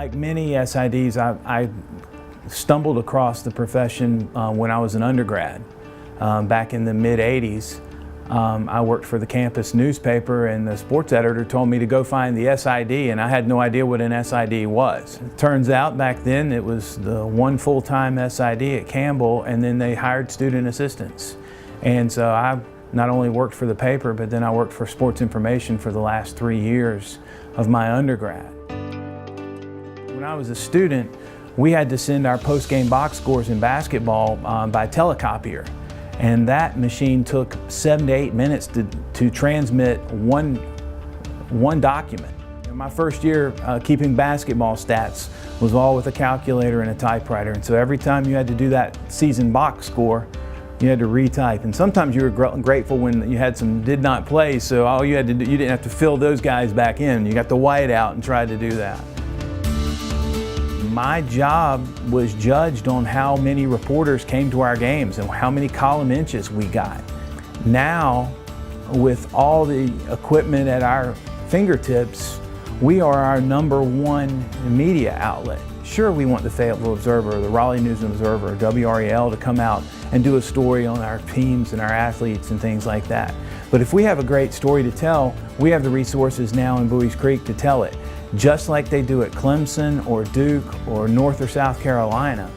Like many SIDs, I stumbled across the profession when I was an undergrad. Back in the mid-'80s, I worked for the campus newspaper, and the sports editor told me to go find the SID, and I had no idea what an SID was. It turns out back then it was the one full-time SID at Campbell, and then they hired student assistants. And so I not only worked for the paper, but then I worked for sports information for the last 3 years of my undergrad. When I was a student, we had to send our post-game box scores in basketball by telecopier. And that machine took 7 to 8 minutes to transmit one document. In my first year keeping basketball stats was all with a calculator and a typewriter. And so every time you had to do that season box score, you had to retype. And sometimes you were grateful when you had some did not play, so all you had to do, you didn't have to fill those guys back in. You got the white out and tried to do that. My job was judged on how many reporters came to our games and how many column inches we got. Now, with all the equipment at our fingertips, we are our #1 media outlet. Sure, we want the Fayetteville Observer, or the Raleigh News and Observer, or WRAL to come out and do a story on our teams and our athletes and things like that. But if we have a great story to tell, we have the resources now in Buies Creek to tell it. Just like they do at Clemson or Duke or North or South Carolina,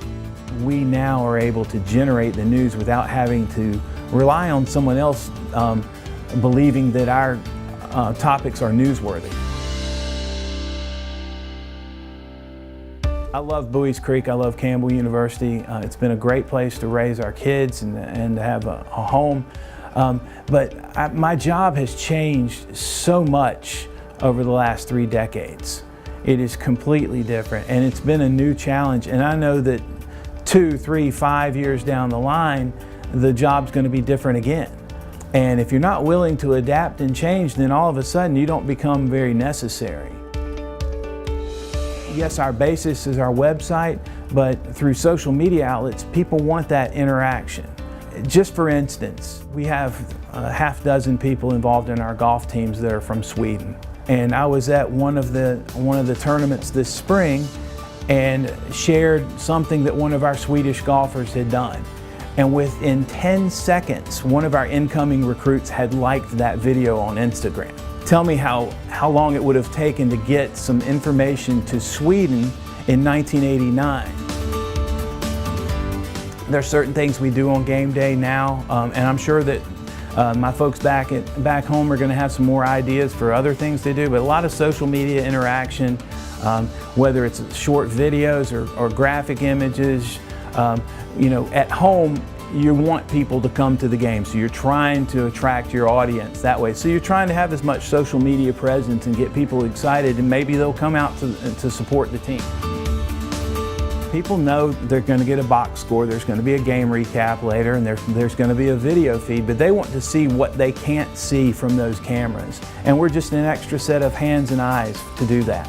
we now are able to generate the news without having to rely on someone else believing that our topics are newsworthy. I love Buies Creek, I love Campbell University. It's been a great place to raise our kids and to have a home. But my job has changed so much over the last 3 decades. It is completely different, and it's been a new challenge. And I know that 2, 3, 5 years down the line, the job's going to be different again. And if you're not willing to adapt and change, then all of a sudden you don't become very necessary. Yes, our basis is our website, but through social media outlets, people want that interaction. Just for instance, we have a half dozen people involved in our golf teams that are from Sweden. And I was at one of the tournaments this spring and shared something that one of our Swedish golfers had done. And within 10 seconds, one of our incoming recruits had liked that video on Instagram. Tell me how long it would have taken to get some information to Sweden in 1989. There's certain things we do on game day now, and I'm sure that my folks back home are going to have some more ideas for other things to do, but a lot of social media interaction, whether it's short videos or graphic images. You know, at home, you want people to come to the game, so you're trying to attract your audience that way. So you're trying to have as much social media presence and get people excited, and maybe they'll come out to support the team. People know they're going to get a box score, there's going to be a game recap later, and there's going to be a video feed, but they want to see what they can't see from those cameras. And we're just an extra set of hands and eyes to do that.